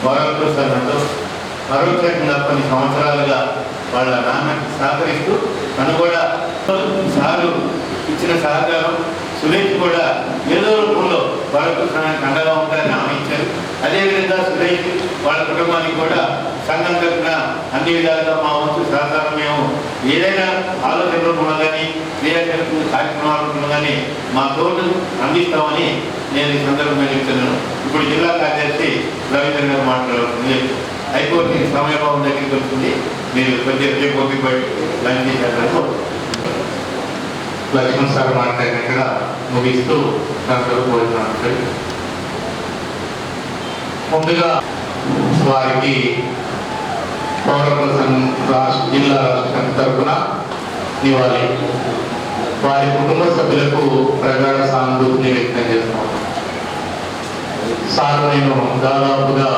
వారంతో సార్తో మరోచకంగా కొన్ని సంవత్సరాలుగా వాళ్ళ నాన్నకి సహకరిస్తూ తను కూడా సారు ఇచ్చిన సహకారం సురేష్ కూడా ఏదో రూపంలో వారప్రసాదానికి అండగా ఉంటారని హామీ ఇచ్చారు. అదేవిధంగా సురేష్ వాళ్ళ కుటుంబానికి కూడా సంఘం తరఫున అన్ని విధాలుగా మా వంతు సహకారం మేము ఏదైనా ఆలోచన రూపంలో కానీ క్రియాశీలక కార్యక్రమాల రూపంలో కానీ మా తోడు అందిస్తామని నేను ఈ సందర్భంగా చెప్తున్నాను. ఇప్పుడు జిల్లా కార్యదర్శి రవీంద్ర గారు మాట్లాడుతుంది. హైకోర్టు సమయభావం దగ్గరికి వస్తుంది. మీరు కొద్దిగా ఓపిక పట్టి లంచ్ చేశారు. లక్ష్మణ్ సార్ మాట్లాడినట్టుగా ముగిస్తూ దాంట్లో భోజనం. ముందుగా వారికి పౌరత్వ సంఘం జిల్లా రాష్ట్రం తరఫున నివాళి. వారి కుటుంబ సభ్యులకు ప్రగాఢ సానుభూతిని వ్యక్తం చేస్తాం. సార్ నేను దాదాపుగా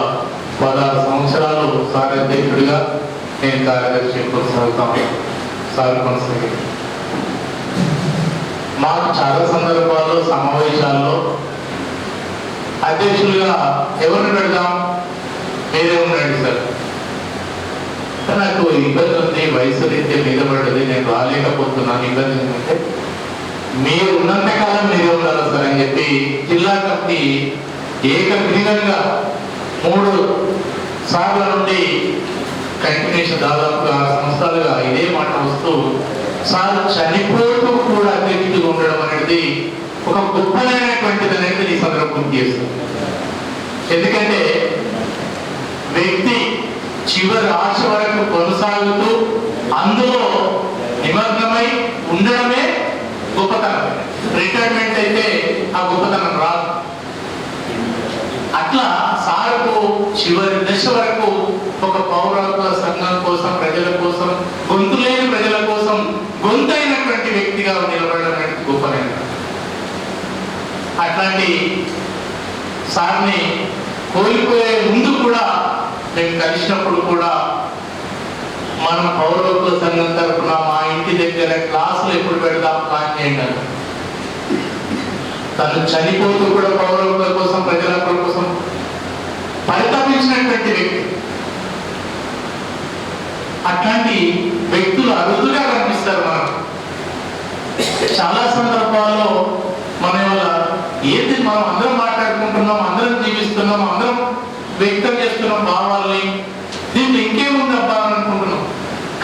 16 సంవత్సరాలు సార్ అధ్యక్షుడిగా నేను కార్యదర్శి కొనసాగుతాను. సార్ కొనసాగి మాకు చాలా సందర్భాల్లో సమావేశాల్లో అధ్యక్షులుగా ఎవరిని పెడదాం, మీరే ఉండండి సార్, నాకు ఇబ్బంది ఉంది, వయసు రీత్యా మీద పడ్డది, నేను రాలేకపోతున్నాను, ఇబ్బంది ఏంటంటే మీరు ఉన్నంత కాలం మీరే ఉండాలి సార్ అని చెప్పి జిల్లా కమిటీ ఏకగ్రీవంగా 3 సార్ల నుండి కంటిన్యూషన్ దాదాపుగా 6 సంవత్సరాలుగా ఇదే మాట వస్తూ సార్ చనిపోతూ కూడా అధ్యక్షుడిగా ఉండడం అనేది ఒక గొప్పమైనటువంటిది అనేది ఈ సందర్భం చేస్తుంది. ఎందుకంటే వ్యక్తి చివరి ఆశ వరకు కొనసాగుతూ అందులో నిమగ్నమై ఉండడమే గొప్పతనం. రిటైర్మెంట్ అయితే ఆ గొప్పతనం రాదు. అట్లా సార్కు చివరి దశ వరకు ఒక పౌరత్వ సంఘం కోసం, ప్రజల కోసం, గొంతు లేని ప్రజల కోసం గొంతైనటువంటి వ్యక్తిగా నిలబడడం గొప్పనైన. అట్లాంటి సార్ని కోల్పోయే ముందు కూడా మేము కలిసినప్పుడు కూడా మనం పౌరత్వ సంఘం తరఫున మా ఇంటి దగ్గర క్లాసులు ఎప్పుడు పెడతాం ప్లాన్ చేయండి. తను చనిపోతూ కూడా పౌరత్వ కోసం, ప్రజల కోసం పరితపించినటువంటి వ్యక్తి. అట్లాంటి వ్యక్తులు అరుదుగా కనిపిస్తారు మనకు. చాలా సందర్భాల్లో మన వల్ల ఏది మనం అందరం మాట్లాడుకుంటున్నాం, అందరం జీవిస్తున్నాం, అందరం వ్యక్తం చేస్తున్నాం భావాల్ని, దీంట్లో ఇంకేముంది అబ్బా అని అనుకుంటున్నాం.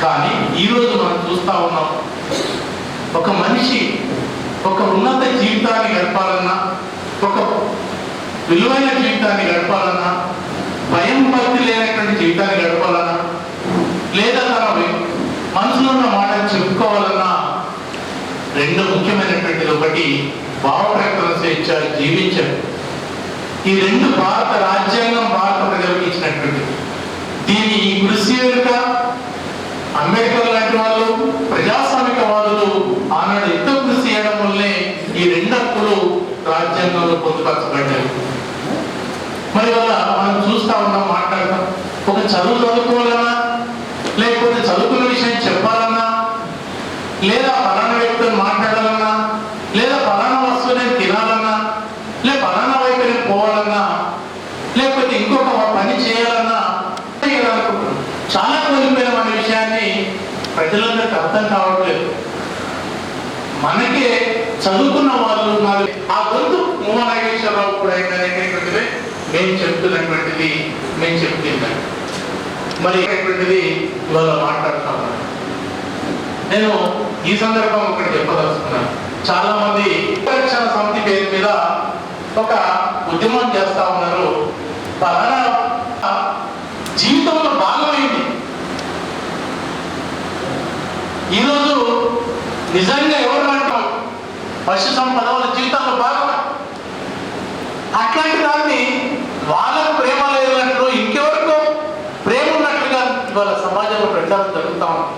కానీ ఈరోజు మనం చూస్తా ఉన్నాం, ఒక మనిషి ఒక ఉన్నత జీవితాన్ని గడపాలన్నా, ఒక విలువైన జీవితాన్ని గడపాలన్నా, భయం భక్తి లేనటువంటి జీవితాన్ని గడపాలన్నా, లేదా తన మనసులో ఉన్న మాటను చెప్పుకోవాలన్నా 2 ముఖ్యమైనటువంటిది. ఒకటి భావప్రకటన స్వేచ్ఛ, జీవించడం. ఈ 2 భారత రాజ్యాంగం భారత ప్రజలకు ఇచ్చినటువంటిది. దీన్ని ఈ కృషి వెనుక అంబేద్కర్ లాంటి వాళ్ళు, ప్రజాస్వామికవాదులు ఆనాడు ఎంతో కృషి చేయడం వల్లే ఈ 2 హక్కులు రాజ్యాంగంలో పొందుపరచబడ్డాయి. మరి వల్ల మనం చూస్తా ఉన్నాం, మాట్లాడతాం. ఒక చదువు చదువుకోవాలన్నా, లేకపోతే చదువుకున్న విషయం చెప్పాలన్నా, లేదా పలానా వ్యక్తితో మాట్లాడాలన్నా, లేదా పలానా వస్తువుని తినాలన్నా, లేదా పలానా వైపుని పోవాలన్నా, లేకపోతే ఇంకొక పని చేయాలన్నా చాలా కోల్పోయిన అనే విషయాన్ని ప్రజలందరికీ అర్థం కావట్లేదు. మనకే చదువుకున్న వాళ్ళు ఉన్నారు. ఆ గొంతు మోహన్ నాగేశ్వరరావు కూడా అనేటువంటిది మేము చెప్తున్నటువంటిది, మేము చెప్తున్నాం. మరి అనేటువంటిది ఇవాళ మాట్లాడుతున్నాను. నేను ఈ సందర్భంగా ఒకటి చెప్పదలుచుకున్నాను. చాలా మంది రక్షణ సమితి పేరు మీద ఒక ఉద్యమం చేస్తా ఉన్నారు. పలానా జీవితంలో భాగమైంది. ఈరోజు నిజంగా ఎవరు అంటారు పశు సంపద వాళ్ళ జీవితంలో భాగమే. అట్లాంటి దాన్ని వాళ్ళకు ప్రేమ లేదన్నట్లు, ఇంకెవరికో ప్రేమ ఉన్నట్లుగా ఇవాళ సమాజంలో ప్రచారం జరుగుతా ఉంది.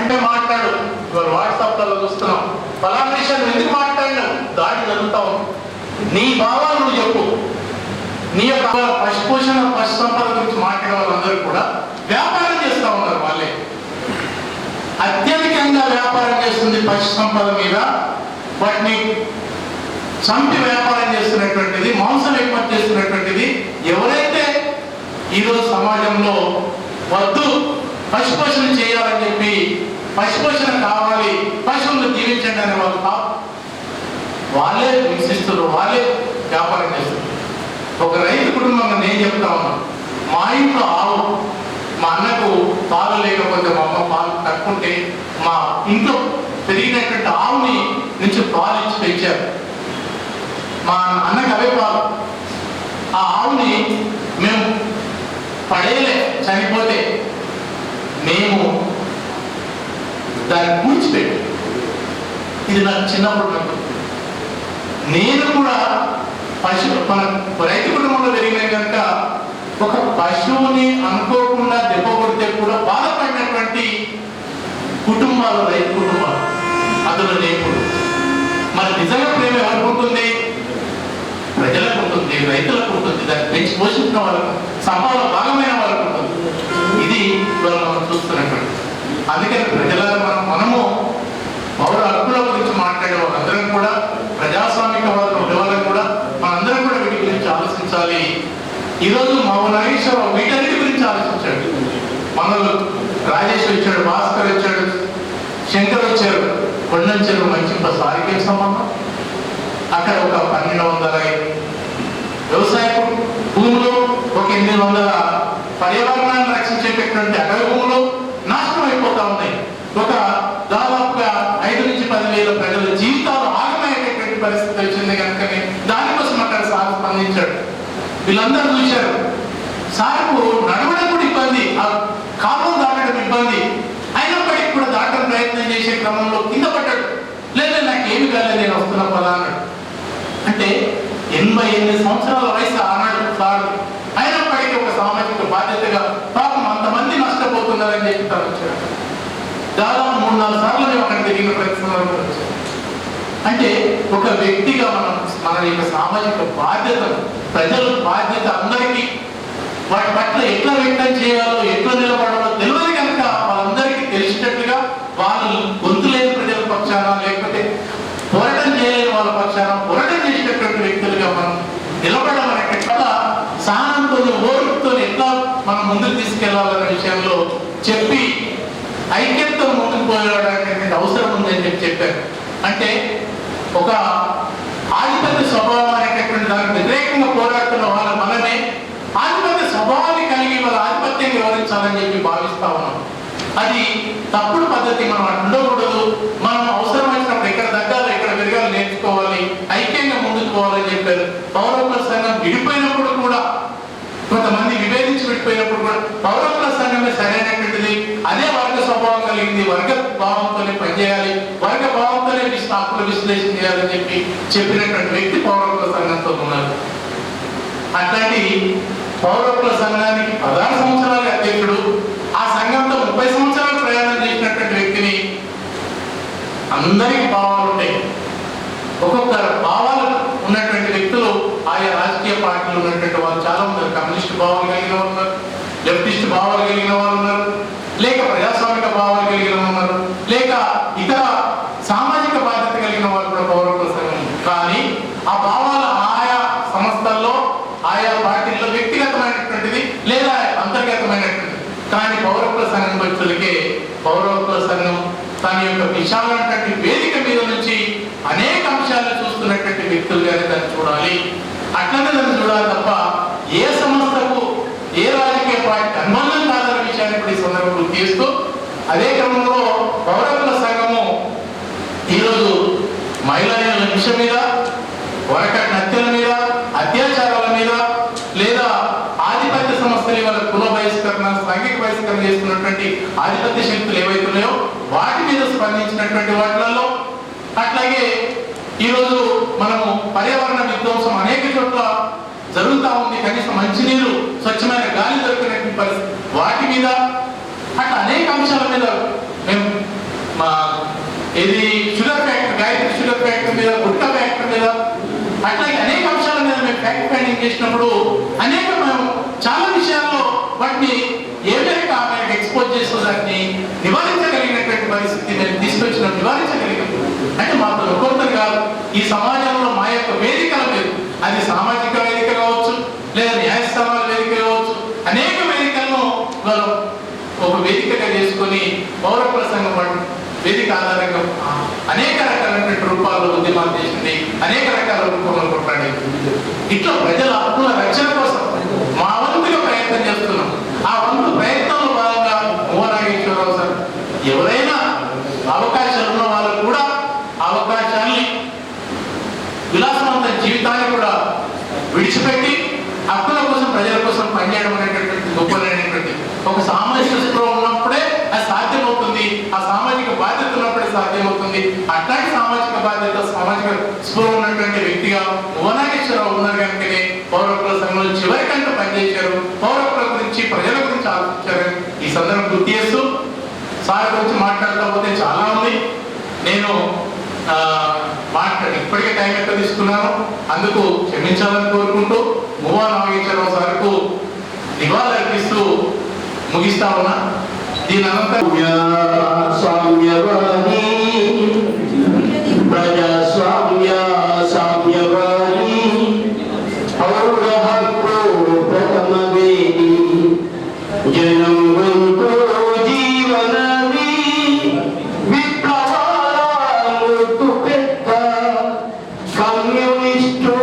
అంటే మాట్లాడు, ఇవాళ వాట్సాప్లలో చూస్తున్నాం, ఫలానా విషయాలు ఎందుకు మాట్లాడినావు, దాడి జరుగుతా ఉంది. నీ భావాలు నువ్వు చెప్పు. నీ యొక్క పశు పోషణ, పశు సంపద గురించి మాట్లాడే వాళ్ళందరూ కూడా వ్యాపారం చేస్తూ ఉన్నారు. వాళ్ళే అత్యధికంగా వ్యాపారం చేస్తుంది పశు సంపద మీద. వాటిని చంపి వ్యాపారం చేస్తున్నటువంటిది, మాంసం ఎగుమతి చేస్తున్నటువంటిది ఎవరైతే ఈరోజు సమాజంలో వద్దు, పశుపోషణ చేయాలని చెప్పి, పశుపోషణ కావాలి, పశువులను జీవించండి అనే వాళ్ళు వాళ్ళే హింసిస్తున్నారు, వాళ్ళే వ్యాపారం చేస్తున్నారు. ఒక రైతు కుటుంబంగా నేను చెప్తా ఉన్నాను, మా ఇంట్లో ఆవు, మా అన్నకు పాలు లేకపోతే మా అమ్మ పాలు కట్టుకుంటే మా ఇంట్లో పెరిగినటువంటి ఆవుని నుంచి పాలు ఇచ్చి పెంచారు. మా అన్నకు అవే పాలు. ఆ ఆవుని మేము పడేయలే, చనిపోతే మేము దాన్ని పూడ్చిపెట్టి, ఇది నాకు చిన్నప్పుడు నాకు నేను కూడా మన రైతు కుటుంబంలో పెరిగిన కనుక ఒక పశువుని అనుకోకుండా దెబ్బ కొడితే కూడా బాధపడినటువంటి కుటుంబాలు రైతు కుటుంబాలు, అందులో నేపుడు. మరి నిజంగా ప్రేమ ఎవరికి ఉంటుంది? ప్రజలకు ఉంటుంది, రైతులకు ఉంటుంది, దాన్ని పెంచి పోషించిన వాళ్ళకు, సంపద భాగమైన వాళ్ళకు ఉంటుంది. ఇది మనం చూస్తున్నటువంటి. అందుకని ప్రజలకు మనము పౌర హక్కుల గురించి మాట్లాడే వాళ్ళందరం కూడా, ప్రజాస్వామిక వాళ్ళు ఉండేవాళ్ళని కూడా మనందరం కూడా వీటి గురించి ఆలోచించాలి. ఈరోజు మా నాగేశ్వరరావు వీటన్నిటి గురించి ఆలోచించాడు. మనలు రాజేష్ వచ్చాడు, భాస్కర్ వచ్చాడు, శంకర్ వచ్చారు, కొండంచెరు మంచి సారికే సంబంధం. అక్కడ ఒక 1200 వ్యవసాయ భూములు, ఒక 800 పర్యావరణాన్ని రక్షించేటటువంటి అటవీ భూములు నాశనం అయిపోతా ఉన్నాయి. ఒక దాదాపుగా 5 నుంచి 10,000 ప్రజల జీవితాలు ఆగమయ్యేటటువంటి పరిస్థితి వచ్చింది కనుకనే దానికోసం అక్కడ సార్ స్పందించాడు. వీళ్ళందరూ చూశారు, సార్కు నడవడం కూడా ఇబ్బంది, ఆ కాలం దాటడం ఇబ్బంది, అయినప్పటికీ కూడా దాటడం ప్రయత్నం చేసే క్రమంలో కింద పడ్డాడు. లేదా నాకేమి కాలేదు, నేను వస్తున్నా పదా అన్నాడు. అంటే 88 సంవత్సరాల వయసు ఆనాడు సార్. అయినప్పటికీ ఒక సామాజిక బాధ్యతగా పాపం అంతమంది నష్టపోతున్నారని చెప్పి తను వచ్చాడు. దాదాపు 3-4 సార్లు మేము అక్కడ తిరిగిన ప్రయత్నం వచ్చాం. అంటే ఒక వ్యక్తిగా మన యొక్క సామాజిక బాధ్యతను, ప్రజల బాధ్యత అందరికీ వాటి పట్ల ఎట్లా వ్యక్తం చేయాలో, ఎట్లా నిలబడాలో తెలియదు కనుక వాళ్ళందరికీ తెలిసినట్లుగా వాళ్ళు గొంతు లేని ప్రజల పక్షాన, లేకపోతే పోరాటం చేయలేని వాళ్ళ పక్షాన పోరాటం చేసేటటువంటి వ్యక్తులుగా మనం నిలబడడం అనేట సహనంతో, ఓర్పుతో ఎట్లా మనం ముందుకు తీసుకెళ్లాలనే విషయంలో చెప్పి ఐక్యతతో ముందుకు పోరాడేటువంటి అవసరం ఉందని చెప్పారు. అంటే ఒక ఆధిపత్య స్వభావం అనేటటువంటి దానికి వ్యతిరేకంగా పోరాడుతున్న వాళ్ళ మనమే ఆధిపత్య స్వభావాన్ని కలిగి వాళ్ళ ఆధిపత్యం వివరించాలని చెప్పి భావిస్తా ఉన్నాం. అది తప్పుడు పద్ధతి. మనం ఉండకూడదు. మనం అవసరం వచ్చినప్పుడు ఎక్కడ తగ్గాలో, ఎక్కడ పెరగాలో నేర్చుకోవాలి, ఐక్యంగా ముందుకు పోవాలని చెప్పారు. పౌరకుల సంఘం విడిపోయినప్పుడు కూడా, కొంతమంది విభేదించి విడిపోయినప్పుడు కూడా పౌరకుల సంఘమే సరైనటువంటిది, అదే వర్గ స్వభావం కలిగింది, వర్గ భావంతోనే పనిచేయాలి, వర్గ భావంతోనే హక్కుల విశ్లేషణ చేయాలని చెప్పినటువంటి వ్యక్తి పౌరకుల సంఘంతో ఉన్నారు. అట్లాంటి పౌరకుల సంఘానికి 16 సంవత్సరాల అధ్యక్షుడు, ఆ సంఘంతో 30 సంవత్సరాలు ప్రయాణం చేసినటువంటి వ్యక్తిని. అందరికి భావాలు ఉంటాయి, ఒక్కొక్క భావాలు ఉన్నటువంటి వ్యక్తులు ఆయా రాజకీయ పార్టీలు ఉన్నటువంటి వాళ్ళు చాలా ఉన్నారు. కమ్యూనిస్ట్ భావాలు కలిగిన వాళ్ళు ఉన్నారు, లెఫ్టిస్ట్ భావాలు కలిగిన వాళ్ళు ఉన్నారు, లేక ప్రజాస్వామిక భావాలు కలిగిన ఉన్నారు, లేక ఇతర సామాజిక బాధ్యత కలిగిన వాళ్ళు కూడా పౌరకుల సంఘం. కానీ ఆ భావాలు ఆయా సంస్థల్లో, ఆయా పార్టీల్లో వ్యక్తిగతమైనటువంటిది లేదా అంతర్గతమైనటువంటిది. కానీ పౌరకుల సంఘం వ్యక్తులకే పౌరకుల సంఘం తన యొక్క విశాలమైనటువంటి వేదిక మీద నుంచి అనేక అంశాలను చూస్తున్నటువంటి వ్యక్తులుగానే దాన్ని చూడాలి. అట్లనే దాన్ని చూడాలి తప్ప ఏ సంస్థకు, ఏ రాజకీయ పార్టీ అనుబంధం కాదన్న విషయాన్ని ఇప్పుడు ఈ సందర్భంలో తీస్తూ, అదే క్రమంలో పౌరకుల సంఘము ఈరోజు మహిళల విషయం మీద, వరకటి హత్యల మీద, అత్యాచారాల మీద, లేదా ఆధిపత్య సంస్థలు వాళ్ళ కుల బహిష్కరణ, సాంఘిక బహిష్కరణ చేస్తున్నటువంటి ఆధిపత్య శక్తులు ఏవైతున్నాయో వాటి మీద స్పందించినటువంటి వాటిలలో, అట్లాగే ఈరోజు మనము పర్యావరణ విధ్వంసం అనేక చోట్ల జరుగుతూ ఉంది, కనీసం మంచినీరు, స్వచ్ఛమైన గాలి దొరికినటువంటి పరిస్థితి, వాటి మీద, అట్లా అనేక అంశాల మీద మేము మా ఇది sugar factory, Gayatri sugar factory మీద, గుట్కా ఫ్యాక్టరీ మీద, అట్లాగే అనేక అంశాల మీద మేము ఫ్యాక్ట్ ఫైండింగ్ చేసినప్పుడు అనేక మేము చాలా విషయాల్లో వాటిని ఏ విధంగా ఆమెకు ఎక్స్పోజ్ చేస్తూ దాన్ని నివారించగలిగినటువంటి పరిస్థితి మేము తీసుకొచ్చిన నివారించగలిగాం. అంటే మాకు ఒక్కొక్కరు కాదు, ఈ సమాజంలో మా యొక్క వేదికల మీద, అది సామాజిక వేదిక కావచ్చు, లేదా న్యాయస్థానాల వేదిక కావచ్చు, అనేక పౌరకుల సంఘం వేదిక ఆధారంగా అనేక రకాలైనటువంటి రూపాల్లో ఉద్యమాలు చేసింది, అనేక రకాల రూపంలో కొట్లాడేది. ఇట్లా ప్రజల హక్కుల రక్షణ కోసం మా వంతుగా ప్రయత్నం చేస్తున్నాం. ఆ వంతు ప్రయత్నంలో భాగంగా నాగేశ్వరరావు సార్ ఎవరైనా అవకాశాలు ఉన్న వాళ్ళు కూడా అవకాశాన్ని విలాసవంత జీవితాన్ని కూడా విడిచిపెట్టి హక్కుల కోసం ప్రజల కోసం పనిచేయడం అనేటటువంటి గొప్పలైనటువంటి ఒక సామాజిక స్పృహ ఉన్నప్పుడే అది సాధ్యమవుతుంది. ఆ సామాజిక బాధ్యత ఉన్నప్పుడే సాధ్యమవుతుంది. అట్లాంటి సామాజిక బాధ్యత, సామాజిక స్పృహ ఉన్నటువంటి వ్యక్తిగా నాగేశ్వరరావు ఉన్నారు కనుకనే పౌరకుల సంఘంలో చివరికంటూ పనిచేశారు. పౌరకుల గురించి, ప్రజల గురించి ఆలోచించారు. ఈ సందర్భం గుర్తు చేస్తూ సార్ గురించి మాట్లాడుతూ పోతే చాలా ఉంది. నేను ఇప్పటికే టైం ఎక్కువ తీసుకున్నాను, అందుకు క్షమించాలని కోరుకుంటూ నాగేశ్వరరావు సార్కు నివాళులర్పిస్తూ ముగిస్తా ఉన్నా. దీని అనంతరం ప్రజాస్వామ్య సామ్యవాణి పౌర హక్కు ప్రథమ వేది జనం వంతు జీవనది విప్లవాల మృతు పెద్ద కమ్యూనిస్టు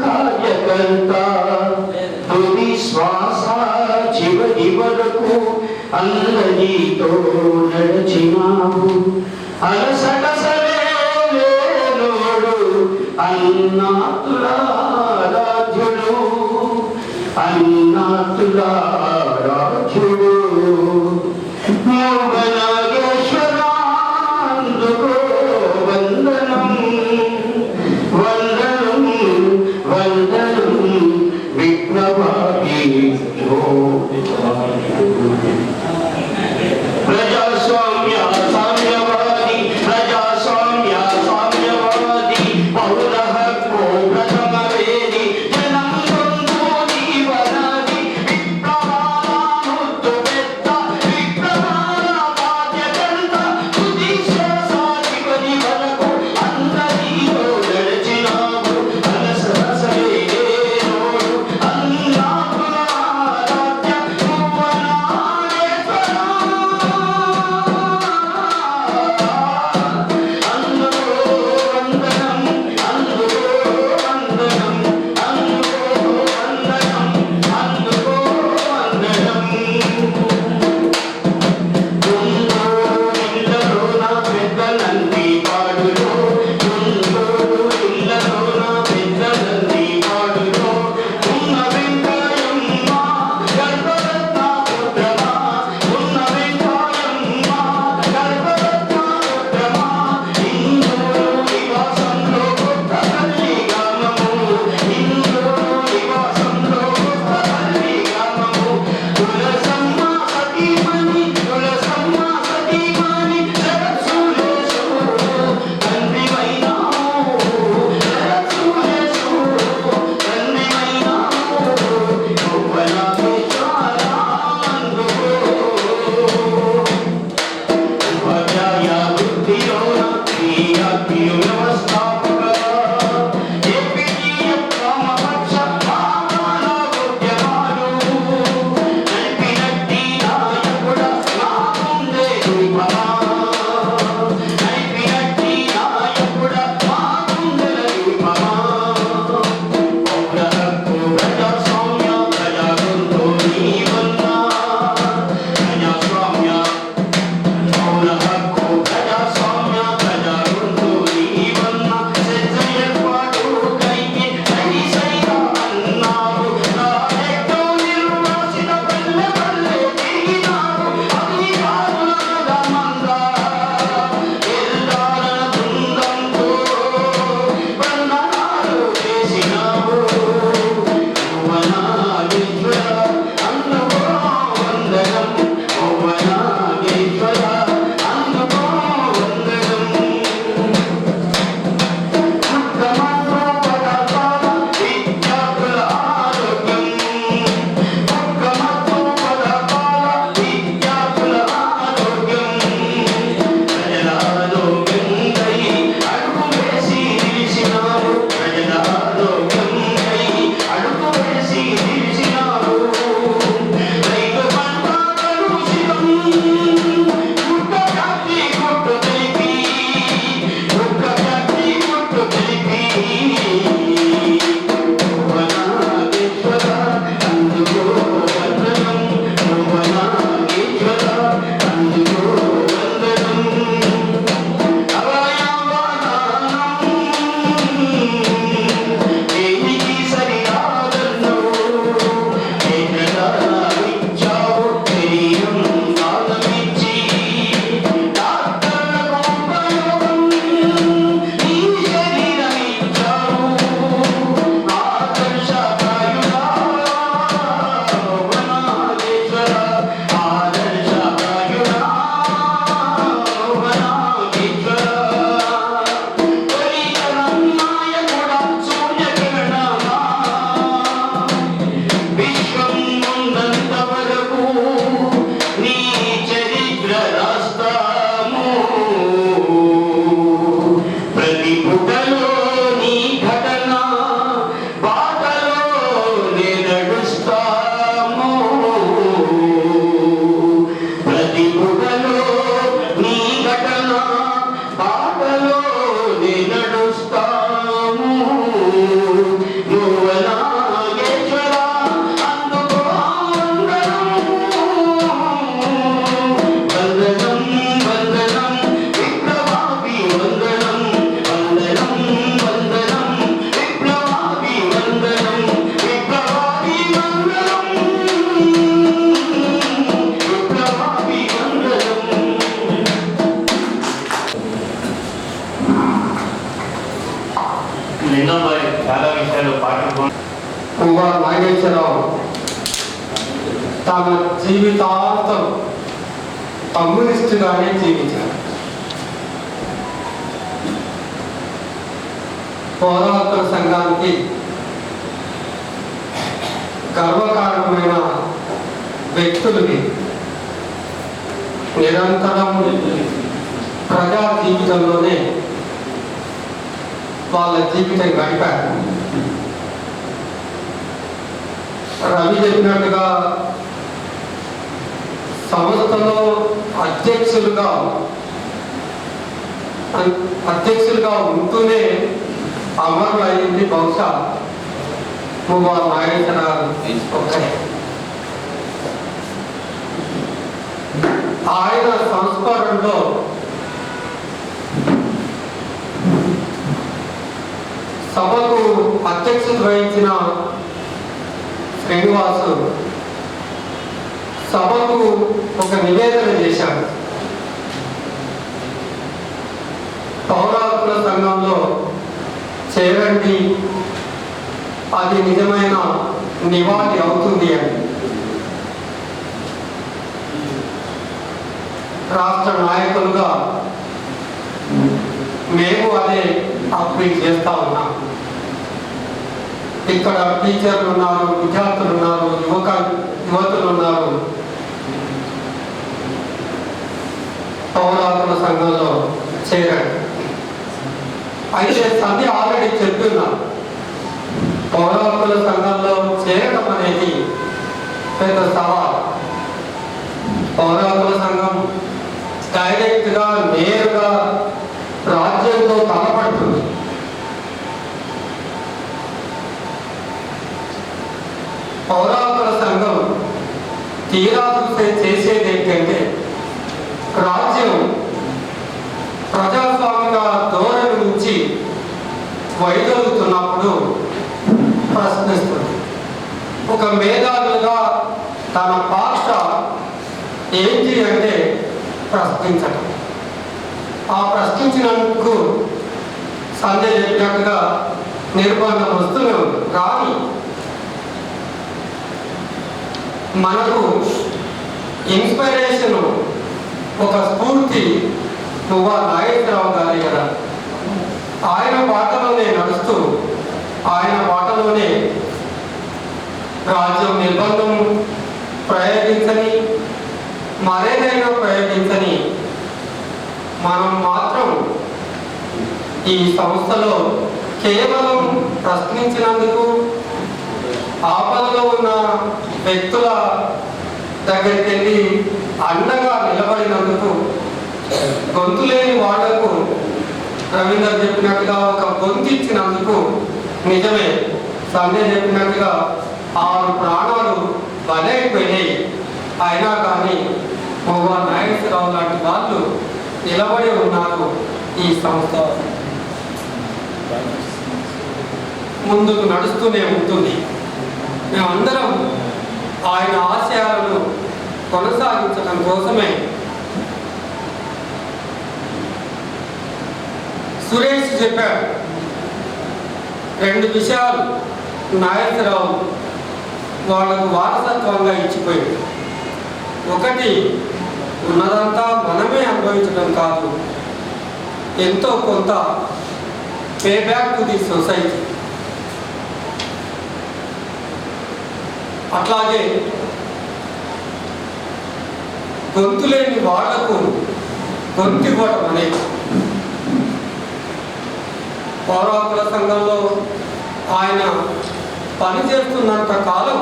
కార్యకర్త తుది శ్వాస చివరి వరకు అందరితో నడిచినావు. అలసటసలే లేనోడు అన్నాతులారాధ్యుడు, అన్నాతులారాధ్యుడు నాగేశ్వరాందుకో వందనం వందనం వందనం విప్లవాది ప్రజాస్వామ్య సామ్యవాది ప్రజాస్వామ్య సామ్యవాది పౌర హక్కు ప్రథమ వేది జనం బంధు జీవనాది విప్లవాల లింగంబాయి చాలా విషయాలు పాటలు కుమార్ నాగేశ్వరరావు తన జీవితాంతం కమ్యూనిస్టుగానే జీవించారు. పోరాట సంఘానికి గర్వకారణమైన వ్యక్తులని నిరంతరం ప్రజా జీవితంలోనే వాళ్ళ జీవితం గడిపారు. రవి చెప్పినట్టుగా సంస్థలో అధ్యక్షులుగా ఉంటూనే అమరులు అయింది బహుశా కుమార్ నాగేశ్వరరావు ఒక్కరే. ఆయన సంస్కరణలో సభకు అధ్యక్షత వహించిన శ్రీనివాసు సభకు ఒక నివేదన చేశాడు. పౌరాకుల సంఘంలో చేరండి, అది నిజమైన నివాళి అవుతుంది అని. రాష్ట్ర నాయకులుగా మేము అదే అప్పీల్ చేస్తా ఉన్నాం. ఇక్కడ టీచర్లు ఉన్నారు, విద్యార్థులు ఉన్నారు, యువతులు ఉన్నారు. పౌరాకుల సంఘంలో చేరండి. అయితే సంధ్య ఆల్రెడీ చెప్తున్నాను, పౌరాకుల సంఘంలో చేరడం అనేది పెద్ద సవాల్. పౌరాకుల సంఘం డైరెక్ట్గా నేరుగా రాజ్యంతో తలపడుతుంది. పౌరాకుల సంఘం తీరా చూసే చేసేది ఏంటంటే రాజ్యం ప్రజాస్వామిక ధోరణి నుంచి వైదొలుగుతున్నప్పుడు ప్రశ్నిస్తుంది. ఒక మేధావులుగా తన పాత్ర ఏంటి అంటే ప్రశ్నించడం. ఆ ప్రశ్నించినందుకు సంజయ్ చెప్పినట్టుగా నిర్బంధం వస్తూనే ఉంది. కానీ మనకు ఇన్స్పిరేషన్, ఒక స్ఫూర్తి కుమార్ నాగేశ్వరరావు గారి కదా. ఆయన బాటలోనే నడుస్తూ, ఆయన బాటలోనే రాజ్యం నిర్బంధం ప్రయోగించని, మరేదైనా ప్రయోగించని, మనం మాత్రం ఈ సంస్థలో కేవలం ప్రశ్నించినందుకు, ఆపదలో ఉన్న వ్యక్తుల దగ్గరికి వెళ్ళి అండగా నిలబడినందుకు, గొంతు లేని వాళ్లకు రవీందర్ చెప్పినట్టుగా ఒక గొంతు ఇచ్చినందుకు నిజమే సంజయ్ చెప్పినట్టుగా 6 ప్రాణాలు బలైపోయినాయి. అయినా కానీ కుమార్ నాగేశ్వరరావు లాంటి వాళ్ళు నిలబడి ఉన్నారు. ఈ సంస్థ ముందుకు నడుస్తూనే ఉంటుంది. మేమందరం ఆయన ఆశయాలను కొనసాగించడం కోసమే. సురేష్ చెప్పాడు 2 విషయాలు నాగేశ్వరరావు వాళ్ళకు వారసత్వంగా ఇచ్చిపోయాడు. ఒకటి, ఉన్నదంతా మనమే అనుభవించడం కాదు, ఎంతో కొంత pay back to the society. అట్లాగే గొంతు లేని వాళ్లకు గొంతు ఇవ్వడం అనేది. పౌరాకుల సంఘంలో ఆయన పని చేస్తున్నంత కాలం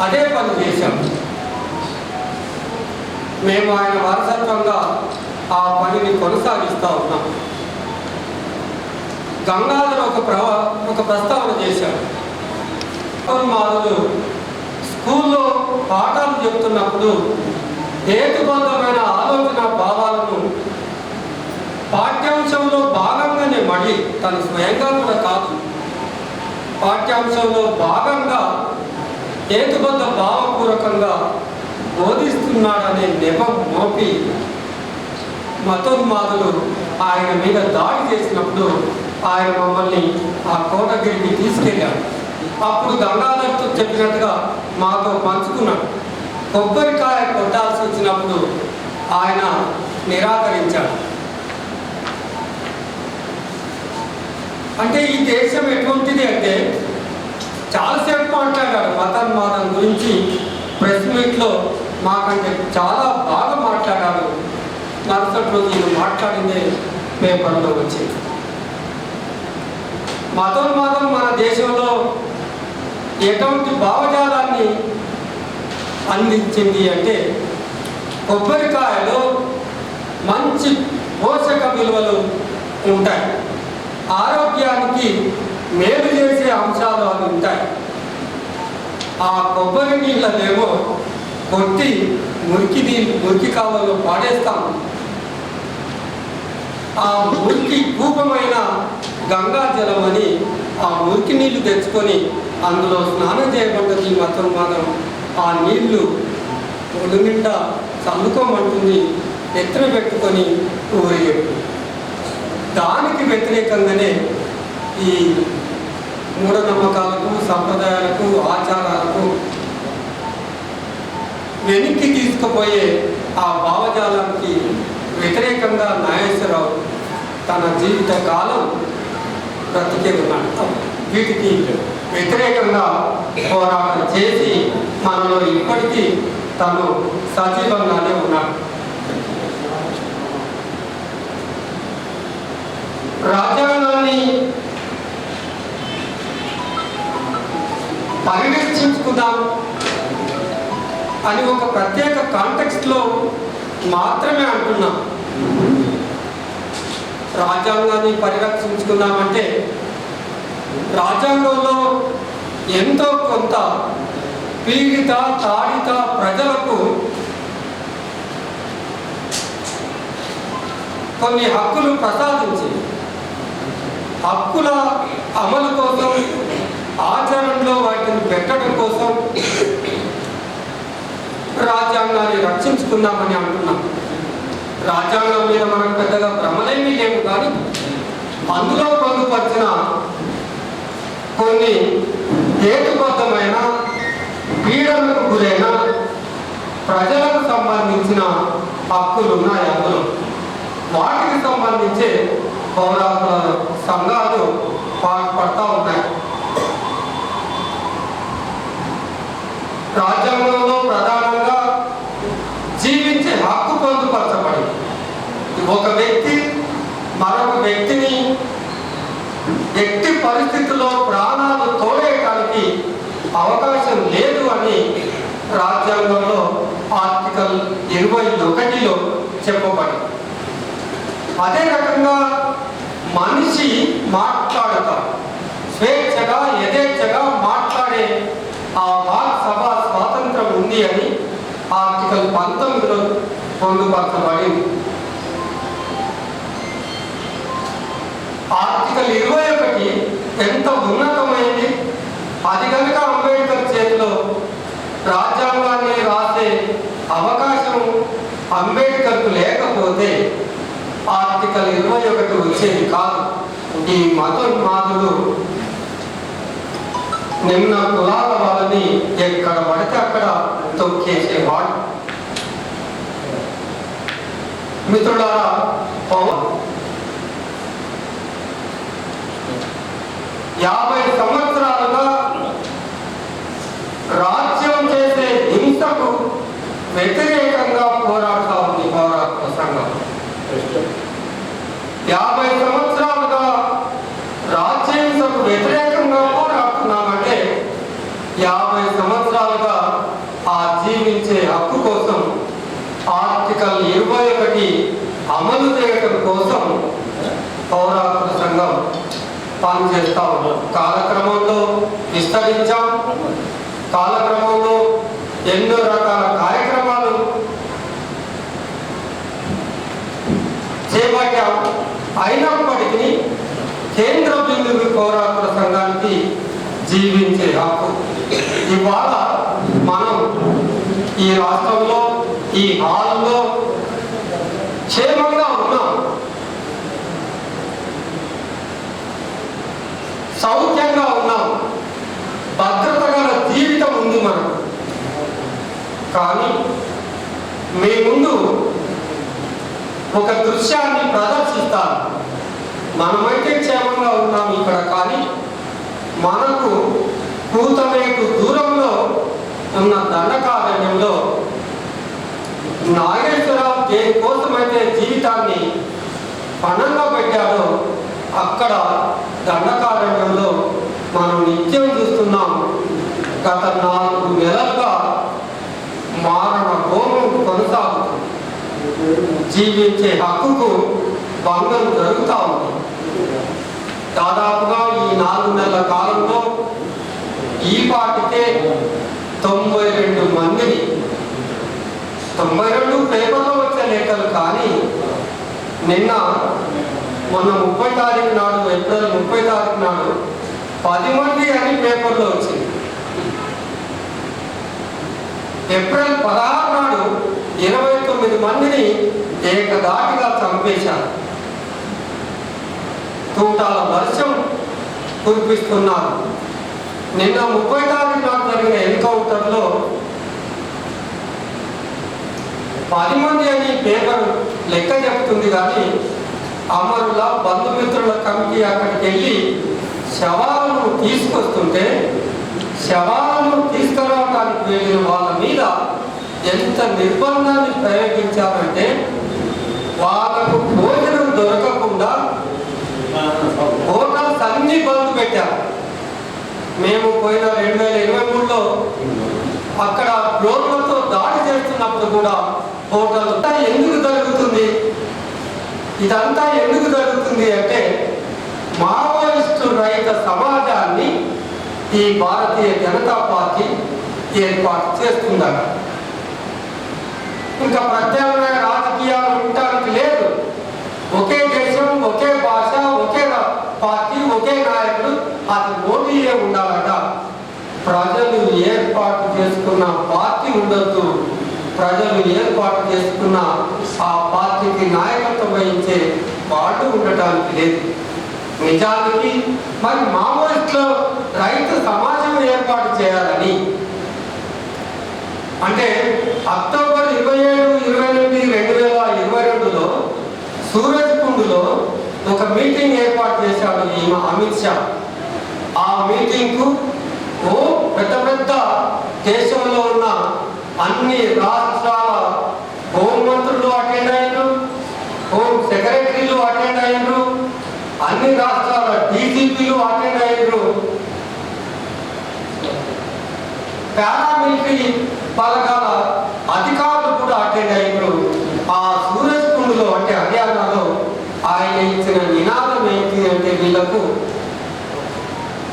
అదే పని చేశాం. మేము ఆయన వారసత్వంగా ఆ పనిని కొనసాగిస్తూ ఉన్నాం. గంగాధర్ ఒక ప్రస్తావన చేశారు. మాధవులు స్కూల్లో పాఠాలు చెప్తున్నప్పుడు హేతుబద్ధమైన ఆలోచన భావాలను పాఠ్యాంశంలో భాగంగానే, మళ్ళీ తను స్వయంగా కూడా కాదు, పాఠ్యాంశంలో భాగంగా హేతుబద్ధ భావపూర్వకంగా బోధిస్తున్నాడనే నెపం మోపి మతోన్మాదులు ఆయన మీద దాడి చేసినప్పుడు ఆయన మమ్మల్ని ఆ కోటగిరికి తీసుకెళ్ళాడు. అప్పుడు గంగాధర్తో చెప్పినట్టుగా మాతో పంచుకున్నాడు. కొబ్బరికాయ కొట్టాల్సి వచ్చినప్పుడు ఆయన నిరాకరించాడు. అంటే ఈ దేశం ఎటువంటిది అంటే చాలాసేపు మాట్లాడాడు మతం గురించి. ప్రెస్ మీట్లో మాకంటే చాలా బాగా మాట్లాడాడు. మరుసటి రోజు నేను మాట్లాడిందే పేపర్లో వచ్చింది. మతం మన దేశంలో ఎటువంటి భావజాలాన్ని అందించింది అంటే కొబ్బరికాయలో మంచి పోషక విలువలు ఉంటాయి, ఆరోగ్యానికి మేలు చేసే అంశాలు అవి ఉంటాయి. ఆ కొబ్బరి నీళ్ళనేమో కొట్టి మురికి కాలంలో పాడేస్తాం. ఆ మురికి కూపమైన గంగా జలం అని ఆ మురికి నీళ్లు తెచ్చుకొని అందులో స్నానం చేయబడ్డది మతం ఆ నీళ్లు ఒళ్ళు నిండా చల్లుకోమంటుంది, ఎత్తున పెట్టుకొని ఊరేగింపు. దానికి వ్యతిరేకంగానే ఈ మూఢనమ్మకాలకు, సంప్రదాయాలకు, ఆచారాలకు వెనక్కి తీసుకుపోయే ఆ భావజాలానికి వ్యతిరేకంగా నాగేశ్వరరావు తన జీవిత కాలం బ్రతికే ఉన్నాడు. వీటికి వ్యతిరేకంగా పోరాటం చేసి మనలో ఇప్పటికీ తను సజీవంగానే ఉన్నాడు. రాజ్యాంగాన్ని పరిరక్షించుకుందాం అని ఒక ప్రత్యేక కాంటెక్స్ట్లో మాత్రమే అంటున్నాం. రాజ్యాంగాన్ని పరిరక్షించుకుందామంటే రాజ్యాంగంలో ఎంతో కొంత పీడిత తాడిత ప్రజలకు కొన్ని హక్కులు ప్రసాదించి హక్కుల అమలు కోసం, ఆచరణలో వాటిని పెట్టడం కోసం రాజ్యాంగాన్ని రక్షించుకుందామని అంటున్నాం. రాజ్యాంగం మీద మనకు పెద్దగా భ్రమలేమీ లేవు, కానీ అందులో పొందుపరిచిన కొన్ని హేతుబద్ధమైన పీడనకు గురైన ప్రజలకు సంబంధించిన హక్కులు ఉన్నాయి. అందులో వాటికి సంబంధించి పౌరాకుల సంఘాలు పాటుపడతా ఉన్నాయి. రాజ్యాంగంలో ప్రధానంగా జీవించే హక్కు పొందుపరచబడింది. ఒక వ్యక్తి మరొక వ్యక్తిని ఎట్టి పరిస్థితుల్లో ప్రాణాలు తోడేయడానికి అవకాశం లేదు అని రాజ్యాంగంలో ఆర్టికల్ 21లో చెప్పబడింది. అదే రకంగా మనిషి మాట్లాడతాడు, స్వేచ్ఛగా యథేచ్ఛగా మాట్లాడే ఆ వాక్ సభ స్వాతంత్రం ఉంది అని ఆర్టికల్ 19లో పొందుపరచబడింది. ఆర్టికల్ 21 ఎంత ఉన్నతమైంది. అది కనుక అంబేద్కర్ చేతిలో రాజ్యాంగాన్ని రాసే అవకాశం అంబేద్కర్కు లేకపోతే ఆర్టికల్ 21 వచ్చేది కాదు. ఈ మతోన్మాదులు నిమ్న కులాల వాళ్ళని ఎక్కడ పడితే అక్కడ తొక్కేసేవాడు. మిత్రులారా, 50 సంవత్సరాలుగా రాజ్యం చేసే హింసకు వ్యతిరేకంగా పోరాడుతూ ఉంది పోరాట సంఘం. 50 సంవత్సరాలుగా రాజ్యహింసకు వ్యతిరేకంగా పోరాడుతున్నామంటే 50 సంవత్సరాలుగా ఆ జీవించే హక్కు కోసం ఆర్టికల్ 21 అమలు చేయడం కోసం పౌరాకుల సంఘం పనిచేస్తా ఉన్నాం. కాలక్రమంలో విస్తరించాం. కాలక్రమంలో ఎన్నో రకాల కార్యక్రమాలు చేపట్టాం. అయినప్పటికీ కేంద్ర బిందువు పౌరాకుల సంఘానికి జీవించే హక్కు. ఇవాళ మనం ఈ రాష్ట్రంలో, ఈ హాల్లో క్షేమంగా ఉన్నాం. సౌఖ్యంగా ఉన్నాం, భద్రత గల జీవితం ఉంది మనకు. కానీ మీ ముందు ఒక దృశ్యాన్ని ప్రదర్శిస్తాను. మనమైతే క్షేమంగా ఉన్నాం ఇక్కడ, కానీ మనకు కూతమేకు దూరంలో ఉన్న దండకారణ్యంలో నాగేశ్వరరావు దేనికోసమైతే జీవితాన్ని పణంగా పెట్టాడో అక్కడ దండకారణ్యంలో మనం నిత్యం చూస్తున్నాం. గత 4 నెలలుగా మారణ హోమం కొనసాగుతుంది. జీవించే హక్కుకు భంగం జరుగుతూ ఉంది. దాదాపుగా ఈ 4 నెలల కాలంలో ఈ పాటికే 92 మందిని, 92 పేపర్లో వచ్చే లేఖలు, కానీ మొన్న 30 తారీఖు నాడు, ఏప్రిల్ 30 తారీఖు నాడు 10 మంది అని పేపర్లో వచ్చింది. ఏప్రిల్ 16 నాడు 29 మందిని ఏకదాటిగా చంపేశారు. తూటాల వర్షం కురిపిస్తున్నారు. నిన్న 30 తారీఖు నాడు జరిగిన ఎన్కౌంటర్లో 10 మంది అని పేపర్ లెక్క చెబుతుంది, కానీ అమరుల బంధుమిత్రుల కమిటీ అక్కడికి వెళ్ళి శవాలను తీసుకొస్తుంటే శవాలను తీసుకురావడానికి వెళ్ళిన వాళ్ళ మీద ఎంత నిర్బంధాన్ని ప్రయోగించారంటే వాళ్ళకు భోజనం దొరకకుండా హోటల్స్ అన్ని బంద్ పెట్టారు. మేము పోయిన 2023లో అక్కడ డ్రోన్లతో దాడి చేస్తున్నప్పుడు కూడా హోటల్ ఎందుకు జరుగుతుంది? ఇదంతా ఎందుకు జరుగుతుంది అంటే మావోయిస్టు రహిత సమాజాన్ని ఈ భారతీయ జనతా పార్టీ ఏర్పాటు చేస్తుందట. ఇంకా ప్రత్యామ్నాయ రాజకీయాలు ఉండటానికి లేదు. ఒకే దేశం, ఒకే భాష, ఒకే పార్టీ, ఒకే నాయకుడు, అది మోడీయే ఉండాలట. ప్రజలు ఏర్పాటు చేసుకున్న పార్టీ ఉండొద్దు. ప్రజలు ఏర్పాటు చేసుకున్న ఆ పార్టీకి నాయకత్వం వహించే వాళ్ళు ఉండటానికి లేదు. నిజానికి మరి మావోయిస్టులో రైతు సమాజం ఏర్పాటు చేయాలని అంటే అక్టోబర్ 27, 28, 2022లో సూరజ్కుండ్లో ఒక మీటింగ్ ఏర్పాటు చేశాడు ఈ అమిత్ షా. ఆ మీటింగ్కు పెద్ద పెద్ద దేశంలో ఉన్న అన్ని రాష్ట్రాల హోంమంత్రులు అటెండ్ అయ్యారు, హోం సెక్రటరీలు అటెండ్ అయ్యారు, అన్ని రాష్ట్రాల డీజీపీలు అటెండ్ అయ్యారు, పారామిలిటరీ బలగాల అధికారులు కూడా అటెండ్ అయ్యారు. ఆ సూరజ్కుండ్లో అంటే హర్యానాలో ఆయన ఇచ్చిన నినాదం ఏంటి అంటే వీళ్లకు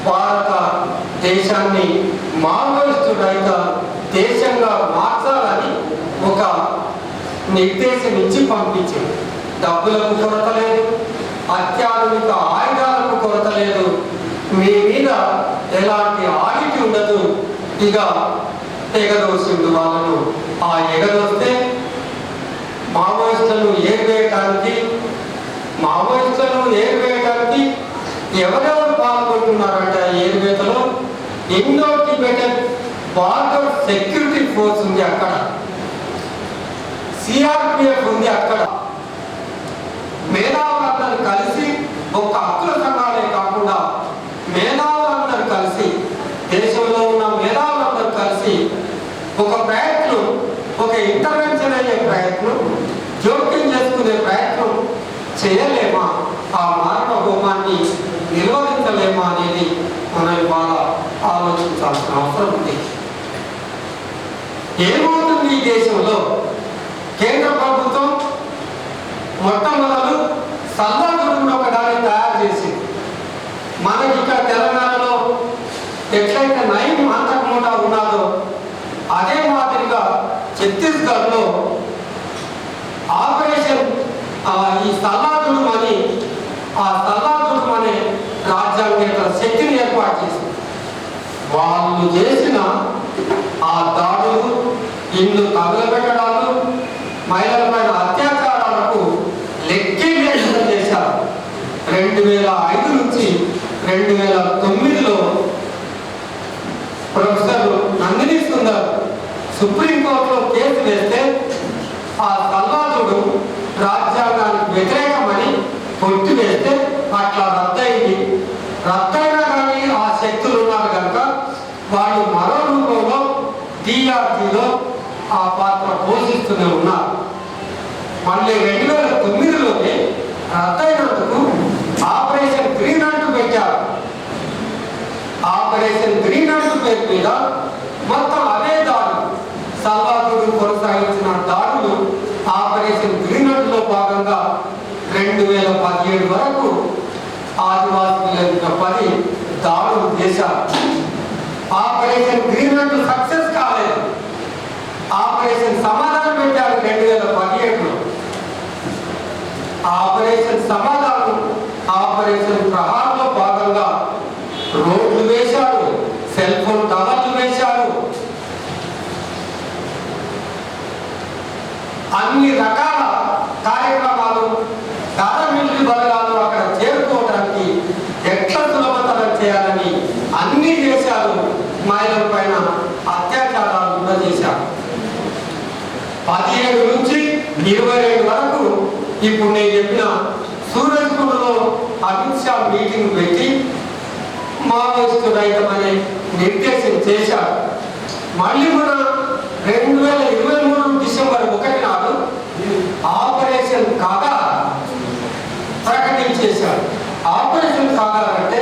భారత దేశాన్ని మావోయిస్టు రహిత దేశంగా మార్చాలని ఒక నిర్దేశం ఇచ్చి పంపించింది. డబ్బులకు కొరత లేదు, అత్యాధునిక ఆయుధాలకు కొరత లేదు, మీ మీద ఎలాంటి ఆడిట్ ఉండదు. ఇక ఎగదోసిండు వాళ్ళను. ఆ ఎగదోస్తే మావోయిస్టులను ఏర్వేయటానికి ఎవరెవరు పాల్గొంటున్నారంటే ఏర్వేతలో Indo Tibetan border security force ఉంది, అక్కడ సిఆర్పిఎఫ్ ఉంది, అక్కడ మేధావులందరూ కలిసి ఒక హక్కుల సంఘాలే కాకుండా మేధావులందరూ కలిసి దేశంలో ఉన్న మేధావులందరూ కలిసి ఒక ప్రయత్నం, ఒక ఇంటర్వెన్షన్ అయ్యే ప్రయత్నం, జోక్యం చేసుకునే ప్రయత్నం చేయలేమా? ఆ మారణ హోమాన్ని నిర్వహించలేమా అనేది మనం ఇవాళ ఆలోచించాల్సిన అవసరం ఉంది. ఏమవుతుంది ఈ దేశంలో? కేంద్ర ప్రభుత్వం మొట్టమొదలు సల్లాగుడును ఒక దాన్ని తయారు చేసింది. మనకి ఇక్కడ తెలంగాణలో ఎట్లయితే నయం అంతకుముండా ఉన్నాదో అదే మాదిరిగా ఛత్తీస్గఢ్లో ఆపరేషన్ ఈ సల్లాగుడు అని రాజ్యాంగేతర శక్తిని ఏర్పాటు చేసింది. వాళ్ళు చేసిన ఆ దాడులు, ఇల్లు తగులబెట్టడాలు, మహిళలపైన అత్యాచారాలకు లెక్కే లేకుండా చేశారు. 2005 నుంచి 2009లో ప్రొఫెసర్ నందిని సుందర్ సుప్రీంకోర్టులో కేసు వేస్తే ఆ సల్లాదుడు రాజ్యాంగానికి వ్యతిరేకమని కొట్టివేస్తే అట్లా రద్దయింది. రద్దయినా కానీ ఆ శక్తులు ఉన్నారు కనుక వాళ్ళు మరో రూపంలో DRGలో ఆ పాత్ర పోషిస్తూనే ఉన్నారు. మళ్ళీ 2009లోనే రద్దయినందుకు ఆపరేషన్ గ్రీన్ అంటూ పెట్టారు. ఆపరేషన్ గ్రీన్ అంటూ పేరు మీద మొత్తం అవే దాడులు, సల్వాదుడు కొనసాగించిన దాడులు ఆపరేషన్ గ్రీన్ అంటులో భాగంగా 2017 వరకు ఆదివాసీల 10 దాడులు చేశారు. ఆపరేషన్ గ్రీన్ అంటూ సక్సెస్ కాలేదు. ఆపరేషన్ సమాధానం పెట్టారు 2017లో. ఆపరేషన్ సమాధానం, ఆపరేషన్ ప్రహారంలో భాగంగా రోడ్లు వేశారు, సెల్ ఫోన్ టవర్లు వేశారు, అన్ని రకాల కార్యక్రమాలు పారామిలిటరీ బలగాలు అక్కడ చేరుకోవడానికి ఎట్లా సులభతరం చేయాలని అన్ని చేశారు. మహిళల పైన అత్యాచారాలు చేశారు. 17 నుంచి 22 వరకు ఇప్పుడు నేను చెప్పిన సూరజ్కుండలో అమిత్ షా మీటింగ్ పెట్టి మావోయిస్టు రైతమనే నిర్దేశం చేశారు. మళ్ళీ కూడా 2023 డిసెంబర్ 1 నాడు ఆపరేషన్ కాగా ప్రకటించేశారు. ఆపరేషన్ కాగా అంటే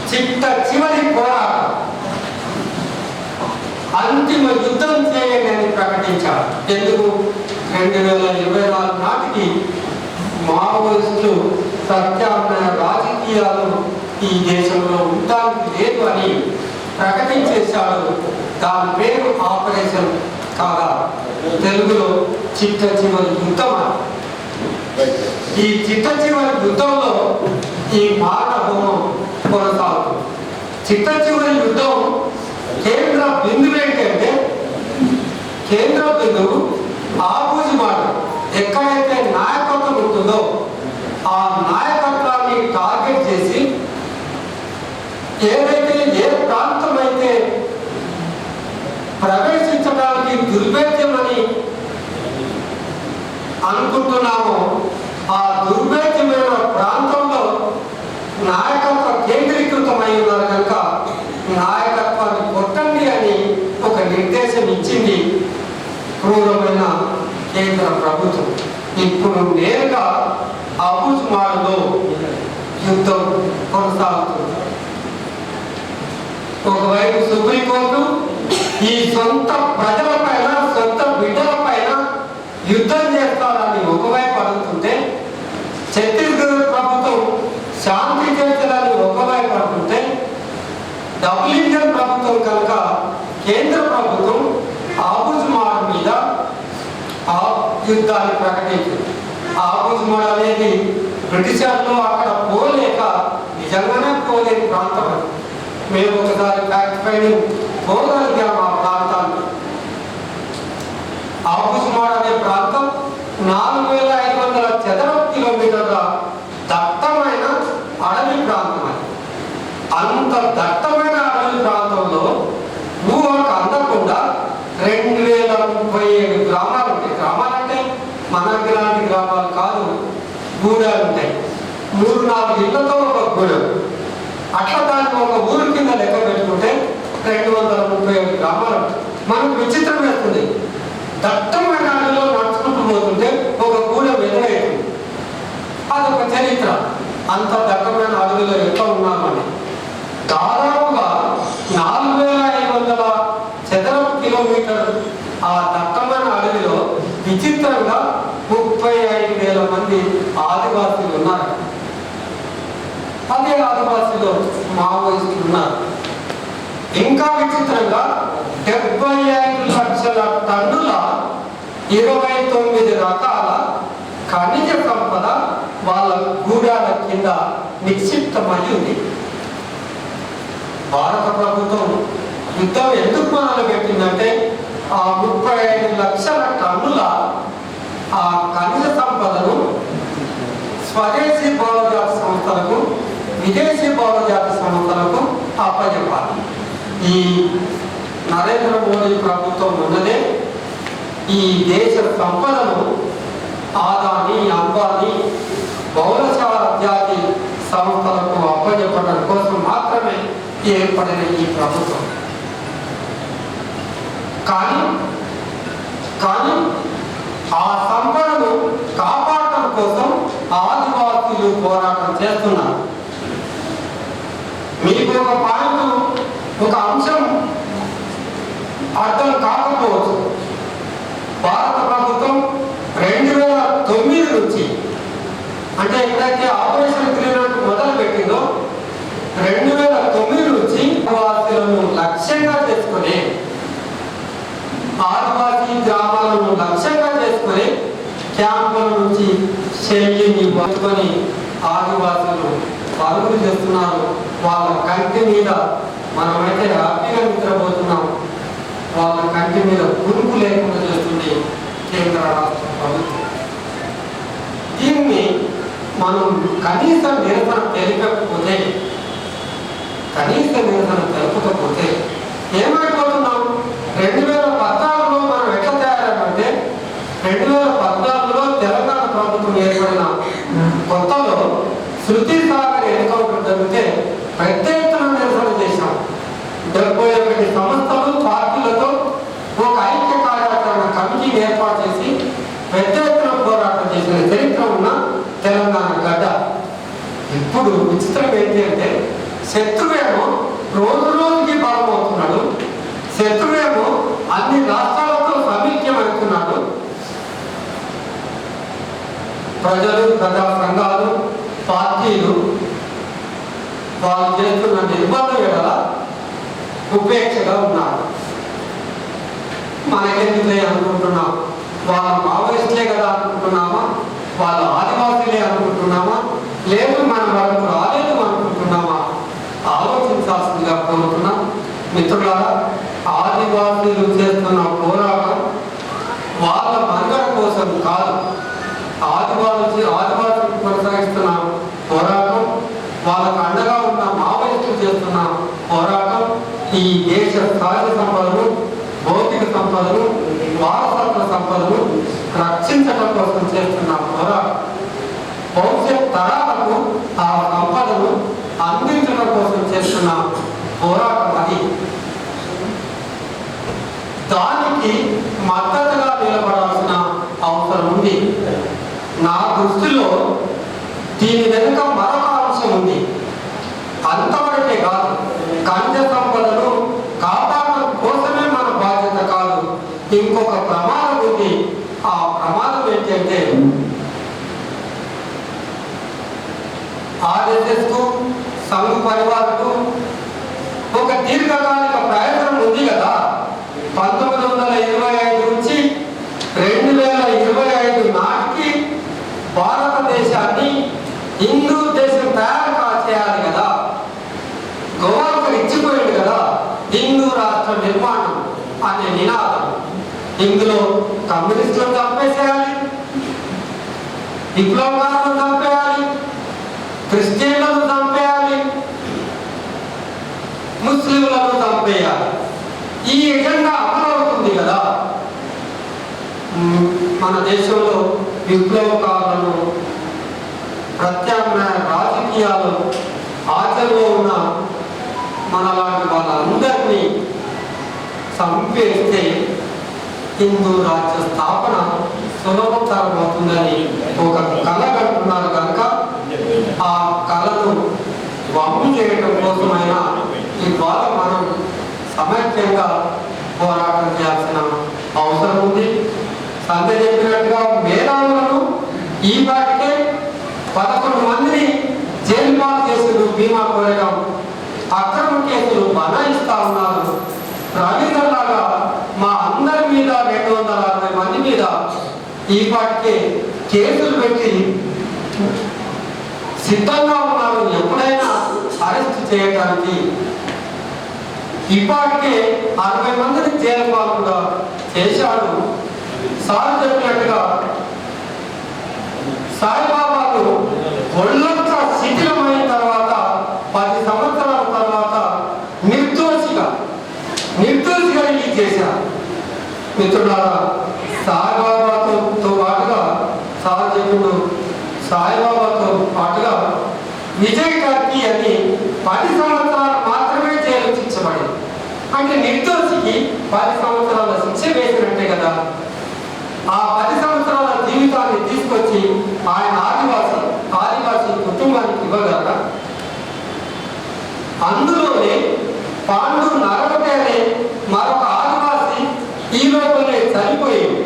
చిట్ట చివరి పోరాటం, అంతిమ యుద్ధం చేయండి అని ప్రకటించారు. ఎందుకు? 2024 నాటికి మావోయిస్టులు ప్రత్యామ్నాయ రాజకీయాలు ఈ దేశంలో ఉండడానికి లేదు అని ప్రకటించేశాడు. దాని పేరు ఆపరేషన్ కాగా, తెలుగులో చిట్ట చివరి యుద్ధం. ఈ చిట్ట చివరి యుద్ధంలో ఈ మాట హోమం కొనసాగుతుంది. చిట్ట చివరి యుద్ధం కేంద్ర బిందువు ఏంటంటే, కేంద్ర బిందువు ఆబూజి మాట. ఎక్కడైతే నాయకత్వం ఉంటుందో ఆ నాయకత్వాన్ని టార్గెట్ చేసి ఏదైతే ఏ ప్రాంతం అయితే ప్రవేశించడానికి దుర్భేద్యమని అనుకుంటున్నామో ఆ దుర్భేద్యమైన ప్రాంతంలో నాయకత్వం కేంద్రీకృతమై ఉన్నారు కనుక నాయకత్వాన్ని కొట్టండి అని ఒక నిర్దేశం ఇచ్చింది క్రూరమైన కేంద్ర ప్రభుత్వం. ఇప్పుడు నేరుగా అబుజ్మాడ్లో యుద్ధం కొనసాగుతుంది. ఒకవైపు సుప్రీంకోర్టు ఈ సొంత ప్రజల పైన, సొంత బిడ్డల పైన యుద్ధం చేస్తారని ఒకవైపు అడుగుతుంటే, ఛత్తీస్గఢ్ ప్రభుత్వం శాంతి చర్చలని ఒకవైపు అంటుంటే, డబుల్ ఇంజన్ ప్రభుత్వం కనుక కేంద్ర ప్రభుత్వం ఆబుజ్మాడ్ మీద ఆ యుద్ధాన్ని ప్రకటించింది. ఆబుజ్మాడ్ అనేది బ్రిటిషర్లు అక్కడ పోలేక నిజంగానే పోలేని ప్రాంతం. మేము ఒకసారి ఫ్యాక్ట్ ఫైండింగ్ పోగలిగాము ఆ ప్రాంతాన్ని. ఆబుజ్మాడ్ అనే ప్రాంతం 4500 చదరపు కిలోమీటర్ల దట్టమైన అడవి ప్రాంతం. అంత దట్టమైన అడవి ప్రాంతంలో ఊహకు అందకుండా 2037 గ్రామాలు ఉంటాయి. గ్రామాలంటే మనకి ఇలాంటి గ్రామాలు కాదు, గూడాలు ఉంటాయి. 3-4 ఇళ్లతో ఒక గూడెం. అట్లా దానికి ఒక ఊరు కింద లెక్క పెట్టుకుంటే 237 గ్రామాలు. మనకు విచిత్రం వేస్తుంది, దట్టమైన అడవిలో నడుచుకుంటూ పోతుంటే ఒక గూడెం ఎదురైతుంది. అదొక చరిత్ర. అంత దట్టమైన అడవిలో ఎట్లా ఉన్నామని దాదాపుగా 4500 చదరపు కిలోమీటర్ ఆ దట్టమైన అడవిలో విచిత్రంగా 35,000 మంది ఆదివాసీలు ఉన్నారు. అదే ఆదివాసీలో మావోయిస్టులు ఉన్నారు. ఇంకా విచిత్రంగా 75 లక్షల టన్నుల 29 రకాల ఖనిజ సంపద వాళ్ళ గూడాల కింద నిక్షిప్తమై ఉంది. భారత ప్రభుత్వం యుద్ధం ఎందుకు మొదలు పెట్టిందంటే ఆ 35 లక్షల టన్నుల ఆ ఖనిజ సంపదను స్వదేశీ బౌద్ధ సంస్థలకు విదేశీ బహుళజాతి సంస్థలకు అప్పచెప్పాలి. ఈ నరేంద్ర మోడీ ప్రభుత్వం ఉన్నదే ఈ దేశ సంపదను ఆదాని అంబానీ బహుళజాతి సంస్థలకు అప్పచెప్పడం కోసం మాత్రమే ఏర్పడిన ఈ ప్రభుత్వం. కానీ ఆ సంపదను కాపాడటం కోసం ఆదివాసీలు పోరాటం చేస్తున్నారు. మీకు ఒక పాయింట్, ఒక అంశం అర్థం కాకపోవచ్చు. భారత ప్రభుత్వం 2009 నుంచి, అంటే ఎక్కడైతే ఆపరేషన్ గ్రీన్లాండ్ మొదలు పెట్టిందో 2009 నుంచి ఆదివాసీలను లక్ష్యంగా చేసుకుని, ఆదివాసీ గ్రామాలను లక్ష్యంగా చేసుకుని క్యాంపుల నుంచి శైలిని పట్టుకొని ఆదివాసులు పరుగులు చేస్తున్నారు. వాళ్ళ కంటి మీద మనమైతే హ్యాపీగా నిద్రపోతున్నాం, వాళ్ళ కంటి మీద గురుపు లేకుండా చేస్తుంది కేంద్ర రాష్ట్ర ప్రభుత్వం. దీన్ని మనం కనీస నిరసన తెలుపకపోతే ఏమైపోతున్నాం? 2014లో మనం ఎట్లా తయారంటే 2014లో తెలంగాణ ప్రభుత్వం ఏర్పడిన కొత్తలో శృతి సాగర్ ఎన్కౌంటర్ జరిగితే పెద్ద ఎత్తున నిరసన చేశాం. 71 సంస్థలు పార్టీలతో ఒక ఐక్య కార్యాచరణ కమిటీని ఏర్పాటు చేసి పెద్ద ఎత్తున పోరాటం చేసిన చరిత్ర ఉన్న తెలంగాణ గడ్డ. ఇప్పుడు విచిత్రం ఏంటి అంటే శత్రువేమో రోజు రోజుకి బలమవుతున్నాడు, శత్రువేమో అన్ని రాష్ట్రాలతో సమీక్షమవుతున్నాడు. ప్రజలు, ప్రజా సంఘాలు, పార్టీలు వాళ్ళు చేస్తున్న నిర్బంధం ఎడల ఉపేక్షగా ఉన్నారు. మనకెందుకులే అనుకుంటున్నాం, వాళ్ళ మావోయిస్టులే కదా అనుకుంటున్నామా, వాళ్ళ ఆదివాసీలే అనుకుంటున్నామా, లేదు మన వరకు రాలేదు అనుకుంటున్నామా? ఆలోచించాల్సిందిగా కోరుతున్నాం. మిత్రులారా, ఆదివాసీలు చేస్తున్న పోరాటం వాళ్ళ మనుగడ కోసం కాదు. ఆదివాసులు కొనసాగిస్తున్న పోరాటం, వాళ్ళకు అండగా ఉన్న మావోయిస్టులు చేస్తున్న పోరాటం ఈ దేశ సహజ సంపదను, భౌతిక సంపదను, వారసత్వ సంపదను రక్షించడం కోసం చేస్తున్న పోరాటం. భవిష్యత్ తరాలకు ఆ సంపదను అందించడం కోసం చేస్తున్న పోరాటం అది. దానికి మద్దతుగా నిలబడాల్సిన అవసరం ఉంది. నా దృష్టిలో దీని వెనుక మరొక అంశం ఉంది. అంతవరకే కాదు, ఖనిజ సంపదను కాపాడడం కోసమే మన బాధ్యత కాదు, ఇంకొక ప్రమాదం ఉంది. ఆ ప్రమాదం ఏంటంటే ఆర్ఎస్ఎస్కు, సంఘ పరివార్కు ఒక దీర్ఘకాలిక ప్రయోజనం ఉంది కదా. 1925 నుంచి 2025 నాటికి భారతదేశాన్ని హిందూ దేశం తయారు చేయాలి కదా. గోవాకు ఇచ్చిపోయింది కదా హిందూ రాష్ట్ర నిర్మాణం అనే నినాదం. ఇందులో కమ్యూనిస్టులను చంపేసేయాలి, విప్లవకారులను చంపేయాలి, క్రిస్టియన్లను చంపేయాలి, ముస్లింలను చంపేయాలి. ఈ ఎజెండా అమలవుతుంది కదా. మన దేశంలో విప్లవకారులను, ప్రత్యామ్నాయ రాజకీయాలు ఆచరణలో ఉన్న మనలాంటి వాళ్ళందరినీ చంపేస్తే హిందూ రాజ్య స్థాపన సులభతరం అవుతుందని ఒక కళ కంటున్నారు కనుక ఆ కళను వమ్ము చేయడం కోసమైనా ఇవాళ మనం సమైక్యంగా పోరాటం చేయాల్సిన అవసరం ఉంది. సంత చెప్పినట్టుగా మేధావులను ఈ వాటికే 11 మందిని జైలు పాలు చేసిన బీమా కోరడం, అక్రమ కేసులు బనాయిస్తా ఉన్నారు. రవీంద్రలాగా మా అందరి మీద 260 మంది మీద ఈ పాటికే కేసులు పెట్టి సిద్ధంగా ఉన్నారు ఎప్పుడైనా అరెస్ట్ చేయడానికి. ఇప్పటికే 60 మందిని జైలు పాలుగా చేశాడు. సార్ చెప్పినట్టుగా సాయిబాబాకు ఒళ్ళంతా శిథిలమైన తర్వాత మిత్రులారా, సాయిబాబాతో పాటుగా సార్వజకుడు సాయిబాబాతో పాటుగా విజయ్ కర్కి అని 10 సంవత్సరాలు మాత్రమే జైలు శిక్షపడింది. అంటే నిర్దోషికి 10 సంవత్సరాల శిక్ష వేసినట్టే కదా. ఆ 10 సంవత్సరాల జీవితాన్ని తీసుకొచ్చి ఆయన ఆదివాసీ కుటుంబానికి ఇవ్వగలరా? అందులోనే పాండు నరవటే అనే మరొక ఆదివాసి ఈ లోపలే చనిపోయింది.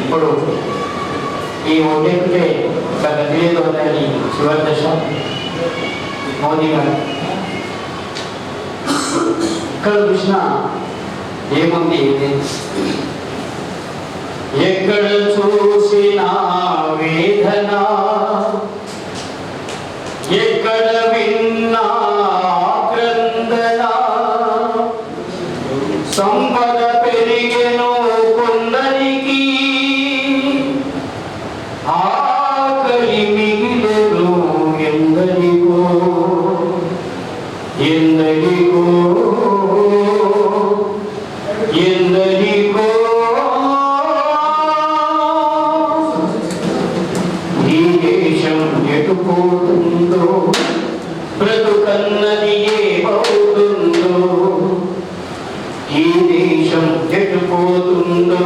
ఇప్పుడు ఈ ఒడ్డెక్కితే గదిలేదని చివరి దశ మోదీ గారు ఇక్కడ చూసిన ఏముంది, ఎక్కడ చూసిన వేదన, ఎక్కడ విన్నా క్రందన, సంపద పెరిగెను కొందరికి, ఆకలి మిగిలెను ఎందరికో ఎందరికో ఎందరికో. ఈ దేశం ఎటుపోతుందో, బ్రతుకన్నది ఏమవుతుందో, ఈ దేశం ఎటుపోతుందో